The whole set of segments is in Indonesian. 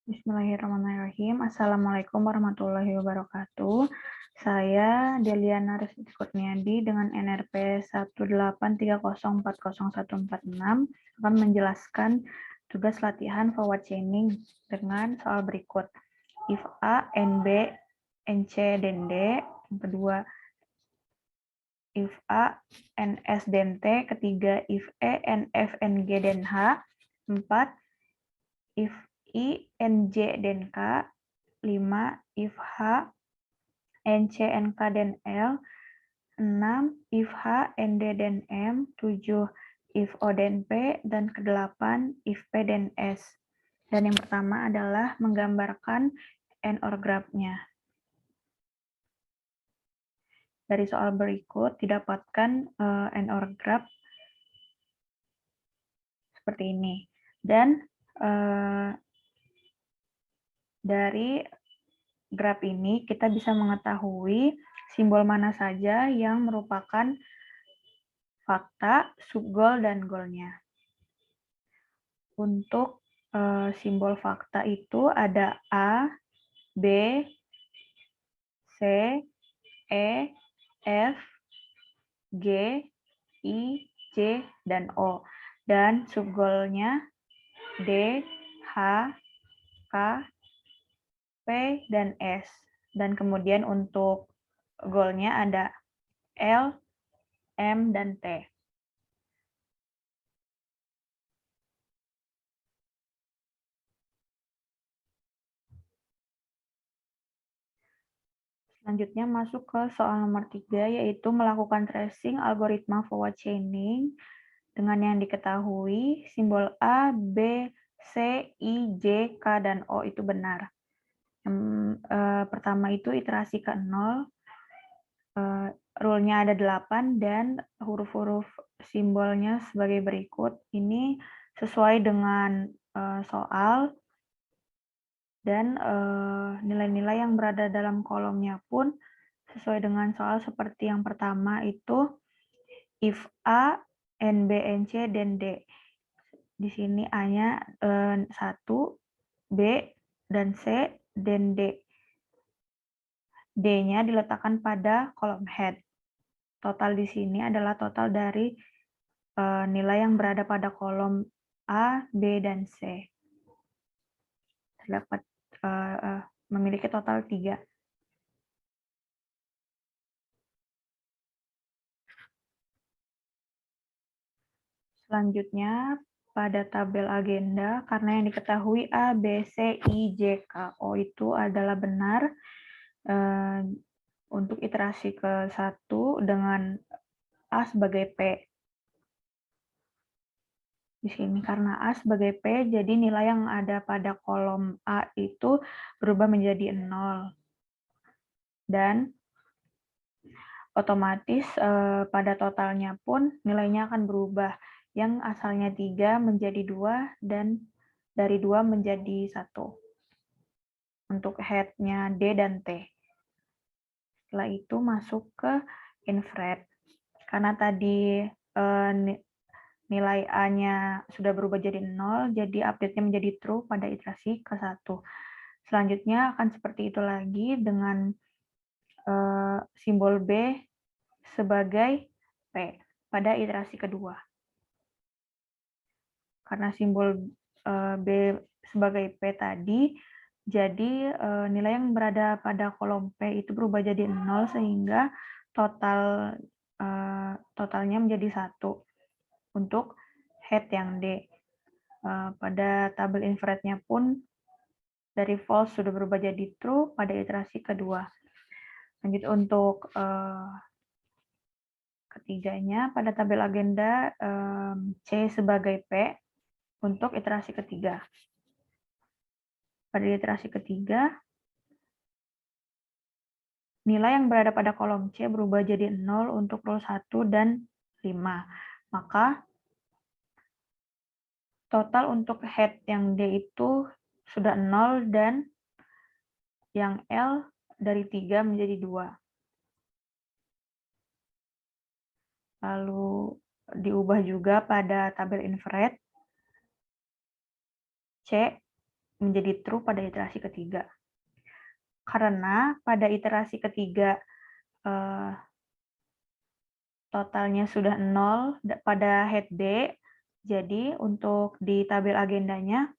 Bismillahirrahmanirrahim. Assalamualaikum warahmatullahi wabarakatuh. Saya Deliana Rizky Kurniadi dengan NRP 183040146 akan menjelaskan tugas latihan forward chaining dengan soal berikut. If A, NB, NC, dan D. Yang kedua, if A, NS, dan T. Ketiga, if E, NF, NG, dan H. 4. If I, NJ, dan K. 5. If H, NC, NK, dan L. 6. If H, ND, dan M. 7. If O, dan P. Dan ke-8, if P, dan S. Dan yang pertama adalah menggambarkan and/or graph-nya. Dari soal berikut didapatkan and/or graph seperti ini. Dan dari graf ini kita bisa mengetahui simbol mana saja yang merupakan fakta, subgoal, dan goalnya. Untuk simbol fakta itu ada A, B, C, E, F, G, I, J, dan O. Dan subgoalnya D, H, K, P, dan S. Dan kemudian untuk goalnya ada L, M, dan T. Selanjutnya masuk ke soal nomor 3, yaitu melakukan tracing algoritma forward chaining dengan yang diketahui simbol A, B, C, I, J, K, dan O itu benar. Yang pertama itu iterasi ke-0, rule-nya ada 8 dan huruf-huruf simbolnya sebagai berikut. Ini sesuai dengan soal dan nilai-nilai yang berada dalam kolomnya pun sesuai dengan soal seperti yang pertama itu if A, NB, NC, dan D. Di sini A-nya 1, B, dan C, dan D. D-nya diletakkan pada kolom head. Total di sini adalah total dari nilai yang berada pada kolom A, B, dan C. Terdapat memiliki total 3. Selanjutnya, pada tabel agenda, karena yang diketahui A, B, C, I, J, K, O itu adalah benar untuk iterasi ke-1 dengan A sebagai P. Di sini karena A sebagai P, jadi nilai yang ada pada kolom A itu berubah menjadi 0. Dan otomatis pada totalnya pun nilainya akan berubah. Yang asalnya 3 menjadi 2 dan dari 2 menjadi 1. Untuk head-nya D dan T. Setelah itu masuk ke infrared. Karena tadi nilai A-nya sudah berubah jadi 0, jadi update-nya menjadi true pada iterasi ke-1. Selanjutnya akan seperti itu lagi dengan simbol B sebagai P pada iterasi kedua. Karena simbol B sebagai P tadi, jadi nilai yang berada pada kolom P itu berubah jadi 0 sehingga totalnya menjadi 1 untuk head yang D. Pada tabel infrarednya pun dari false sudah berubah jadi true pada iterasi kedua. Lanjut untuk ketiganya, pada tabel agenda C sebagai P untuk iterasi ketiga. Pada iterasi ketiga, nilai yang berada pada kolom C berubah jadi 0 untuk rule 1 dan 5. Maka total untuk head yang D itu sudah 0 dan yang L dari 3 menjadi 2. Lalu diubah juga pada tabel infrared C menjadi true pada iterasi ketiga. Karena pada iterasi ketiga totalnya sudah 0 pada head D, jadi untuk di tabel agendanya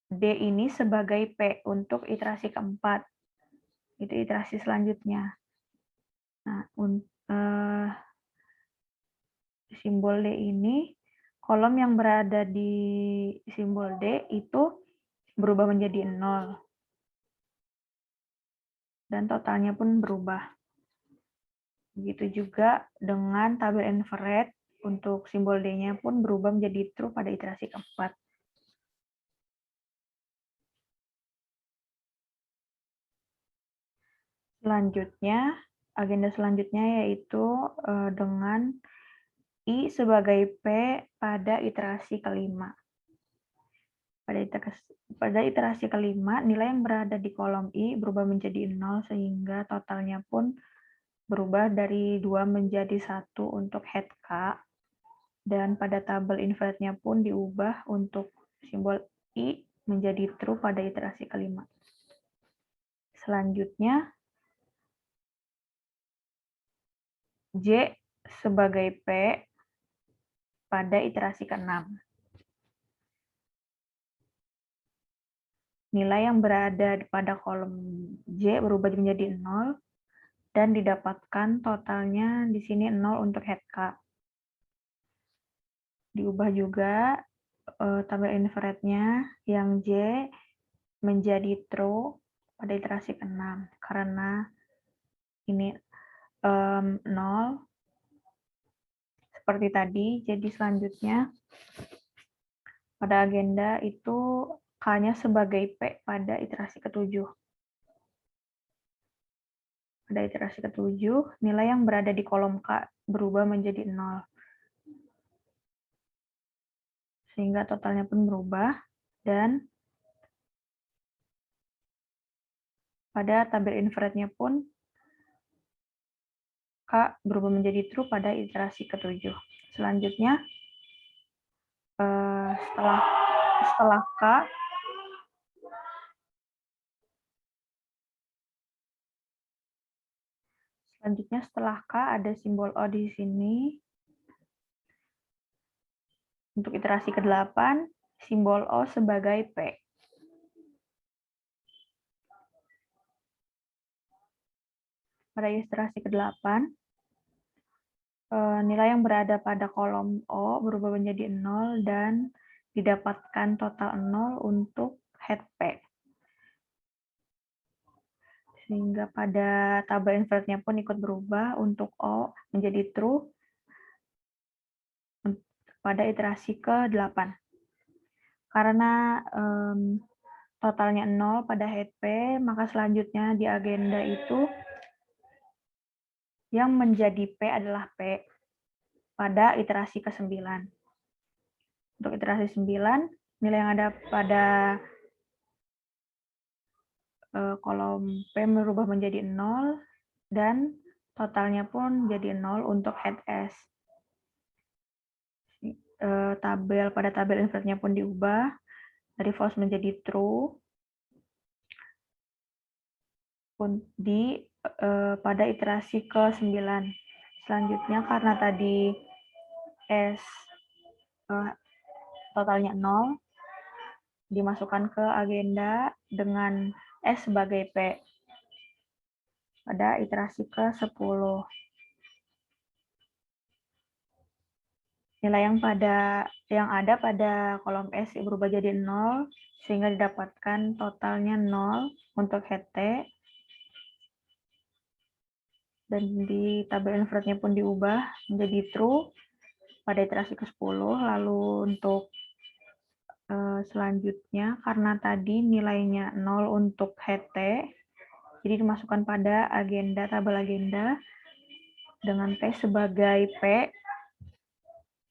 D ini sebagai P untuk iterasi keempat. Itu iterasi selanjutnya. Nah, simbol D ini, kolom yang berada di simbol D itu berubah menjadi 0. Dan totalnya pun berubah. Begitu juga dengan tabel infrared, untuk simbol D-nya pun berubah menjadi true pada iterasi keempat. Selanjutnya, agenda selanjutnya yaitu dengan I sebagai P pada iterasi kelima. Pada iterasi kelima, nilai yang berada di kolom I berubah menjadi 0 sehingga totalnya pun berubah dari 2 menjadi 1 untuk head K. Dan pada tabel invertnya pun diubah untuk simbol I menjadi true pada iterasi kelima. Selanjutnya, J sebagai P pada iterasi ke-6. Nilai yang berada pada kolom J berubah menjadi 0 dan didapatkan totalnya di sini 0 untuk head K. Diubah juga tabel infrarednya yang J menjadi true pada iterasi ke-6 karena ini 0 seperti tadi. Jadi selanjutnya pada agenda itu K-nya sebagai P pada iterasi ke-7. Pada iterasi ke-7, nilai yang berada di kolom K berubah menjadi 0. Sehingga totalnya pun berubah. Dan pada tabel infrarednya pun K berubah menjadi true pada iterasi ke-7. Selanjutnya, setelah K, ada simbol O di sini. Untuk iterasi ke-8, simbol O sebagai P. Pada iterasi ke-8, nilai yang berada pada kolom O berubah menjadi 0 dan didapatkan total 0 untuk head P. Sehingga pada tabel invertnya pun ikut berubah untuk O menjadi true pada iterasi ke-8. Karena totalnya 0 pada head P, maka selanjutnya di agenda itu yang menjadi P adalah P pada iterasi ke-9. Untuk iterasi 9, nilai yang ada pada kolom P berubah menjadi 0 dan totalnya pun jadi 0 untuk head S. Pada tabel invertnya pun diubah dari false menjadi true pada iterasi ke-9. Selanjutnya karena tadi S totalnya 0, dimasukkan ke agenda dengan S sebagai P pada iterasi ke-10. Nilai yang ada pada kolom S berubah jadi 0, sehingga didapatkan totalnya 0 untuk head T. Dan di tabel invertnya pun diubah menjadi true pada iterasi ke-10. Lalu untuk selanjutnya, karena tadi nilainya 0 untuk head T, jadi dimasukkan pada tabel agenda dengan T sebagai P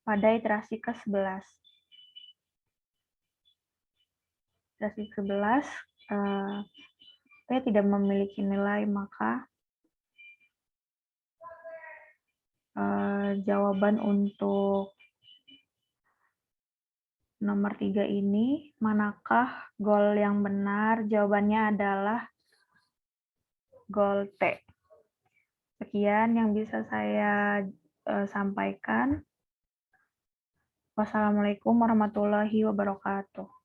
pada iterasi ke-11. Iterasi ke-11, T tidak memiliki nilai, maka jawaban untuk nomor 3 ini, manakah goal yang benar? Jawabannya adalah goal T. Sekian yang bisa saya sampaikan. Wassalamualaikum warahmatullahi wabarakatuh.